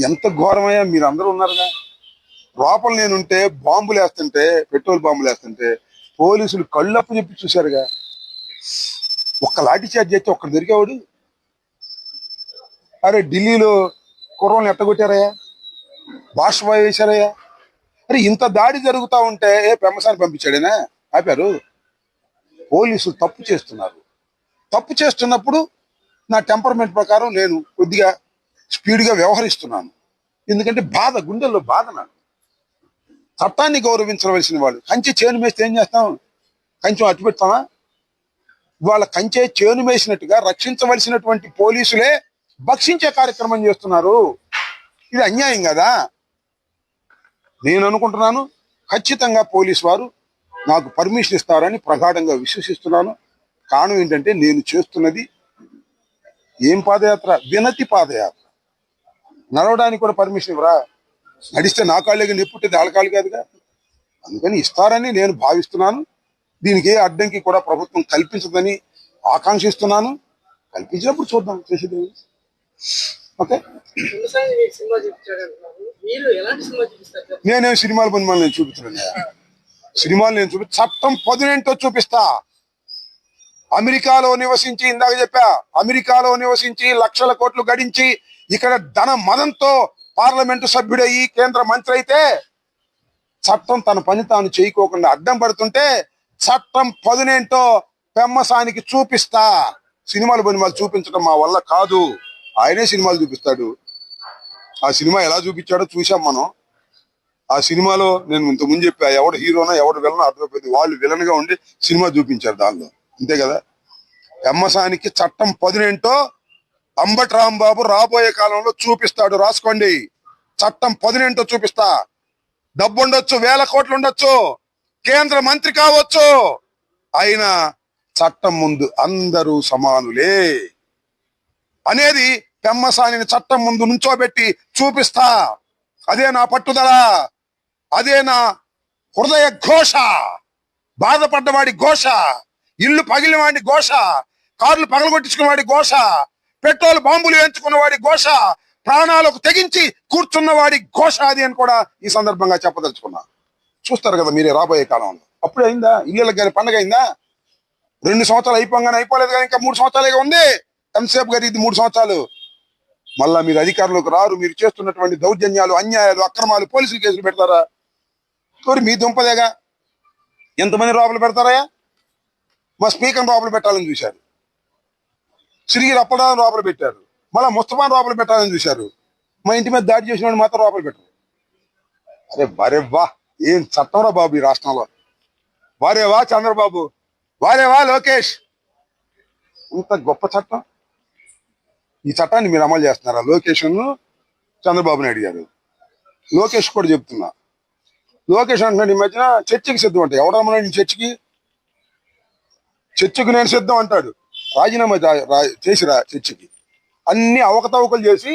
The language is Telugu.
ఎంత ఘోరమయ్యా, మీరు అందరూ ఉన్నారుగా. లోపల నేనుంటే బాంబులు వేస్తుంటే, పెట్రోల్ బాంబులు వేస్తుంటే పోలీసులు కళ్ళప్పు చెప్పి చూశారుగా. ఒక్క లాఠీ చార్జ్ చేస్తే ఒక్కడు దొరికేవాడు. అరే ఢిల్లీలో కుర్రల్ని ఎట్టగొట్టారయ్యా, బాష్ప వేశారయ్యా. అరే ఇంత దాడి జరుగుతూ ఉంటే పెమ్మసాని పంపించాడేనా, ఆపారు. పోలీసులు తప్పు చేస్తున్నారు. తప్పు చేస్తున్నప్పుడు నా టెంపర్మెంట్ ప్రకారం నేను కొద్దిగా స్పీడ్గా వ్యవహరిస్తున్నాను. ఎందుకంటే బాధ, గుండెల్లో బాధ. నాకు చట్టాన్ని గౌరవించవలసిన వాళ్ళు కంచె చేను మేస్తే ఏం చేస్తాం? కంచెం అట్టు పెడతామా? వాళ్ళ కంచె చేను మేసినట్టుగా రక్షించవలసినటువంటి పోలీసులే భక్షించే కార్యక్రమం చేస్తున్నారు. ఇది అన్యాయం కదా. నేను అనుకుంటున్నాను ఖచ్చితంగా పోలీసు వారు నాకు పర్మిషన్ ఇస్తారని ప్రగాఢంగా విశ్వసిస్తున్నాను. కారణం ఏంటంటే నేను చేస్తున్నది ఏం పాదయాత్ర? వినతి పాదయాత్ర. నడవడానికి కూడా పర్మిషన్ ఇవ్వరా? నడిస్తే నా కాళ్ళకి నెప్పుంటే వాళ్ళ కాళ్ళు కాదుగా. అందుకని ఇస్తారని నేను భావిస్తున్నాను. దీనికి ఏ అడ్డంకి కూడా ప్రభుత్వం కల్పించదని ఆకాంక్షిస్తున్నాను. కల్పించినప్పుడు చూద్దాం చేసేది. ఓకే, నేనేం సినిమాల పని నేను చూపించలేను. సినిమాలు నేను చట్టం 18 చూపిస్తా. అమెరికాలో నివసించి, ఇందాక చెప్పా, అమెరికాలో నివసించి లక్షల కోట్లు గడించి ఇక్కడ ధన మదంతో పార్లమెంటు సభ్యుడయ్యి కేంద్ర మంత్రి అయితే చట్టం తన పని తాను చేయకోకుండా అడ్డం పడుతుంటే చట్టం 18 పెమ్మసానికి చూపిస్తా. సినిమాలు పని చూపించడం మా వల్ల కాదు. ఆయనే సినిమాలు చూపిస్తాడు. ఆ సినిమా ఎలా చూపించాడో చూసాం మనం. ఆ సినిమాలో నేను ఇంతకుముందు చెప్పా, ఎవడు హీరోనా ఎవడు విలనో అర్థమైపోయింది. వాళ్ళు విలన్ గా ఉండి సినిమా చూపించారు దానిలో, అంతే కదా. పెమ్మసానికి చట్టం 18 అంబటి రాంబాబు రాబోయే కాలంలో చూపిస్తాడు. రాసుకోండి, చట్టం 18 చూపిస్తా. డబ్బు ఉండొచ్చు, 1000 కోట్లు ఉండొచ్చు, కేంద్ర మంత్రి కావచ్చు, అయినా చట్టం ముందు అందరూ సమానులే అనేది పెమ్మసానిని చట్టం ముందు నుంచోబెట్టి చూపిస్తా. అదే నా పట్టుదల, అదే నా హృదయ ఘోష. బాధపడ్డవాడి ఘోష, ఇల్లు పగిలిన వాడి ఘోష, కార్లు పగలగొట్టించుకున్న వాడి ఘోష, పెట్రోల్ బాంబులు వేయించుకున్న వాడి ఘోష, ప్రాణాలకు తెగించి కూర్చున్న వాడి ఘోష అది అని కూడా ఈ సందర్భంగా చెప్పదలుచుకున్నా. చూస్తారు కదా మీరే రాబోయే కాలంలో. అప్పుడే అయిందా ఇళ్ళకి కానీ పండగ అయిందా? 2 సంవత్సరాలు అయిపోగానే అయిపోలేదు కానీ ఇంకా 3 సంవత్సరాలుగా ఉంది. ఎంతసేపు గారు ఇది 3 సంవత్సరాలు. మళ్ళా మీరు అధికారంలోకి రారు. మీరు చేస్తున్నటువంటి దౌర్జన్యాలు, అన్యాయాలు, అక్రమాలు, పోలీసులు కేసులు పెడతారా? మరి మీ దుంపదేగా. ఎంతమంది లోపల పెడతారా? మా స్పీకర్ లోపల పెట్టాలని చూశారు, సిరిగి రప్పడానికి లోపల పెట్టారు, మళ్ళా ముస్తఫాన్ లోపల పెట్టాలని చూశారు. మా ఇంటి మీద దాడి చేసిన వాడిని మాత్రం లోపల పెట్టరు. అరే వారేవా, ఏం చట్టంరా బాబు ఈ రాష్ట్రంలో. వారేవా చంద్రబాబు, వారేవా లోకేష్, ఇంత గొప్ప చట్టం. ఈ చట్టాన్ని మీరు అమలు చేస్తున్నారా? లోకేష్ చంద్రబాబు నాయుడు గారు. లోకేష్ కూడా చెప్తున్నా, లోకేష్ అంటున్నాడు ఈ మధ్యన చర్చకి సిద్ధం అంటాడు. ఎవడమ్మన్నాడు నేను చర్చకి? చర్చకు నేను సిద్ధం అంటాడు. రాజీనామా చేసిరా చర్చకి. అన్ని అవకతవకలు చేసి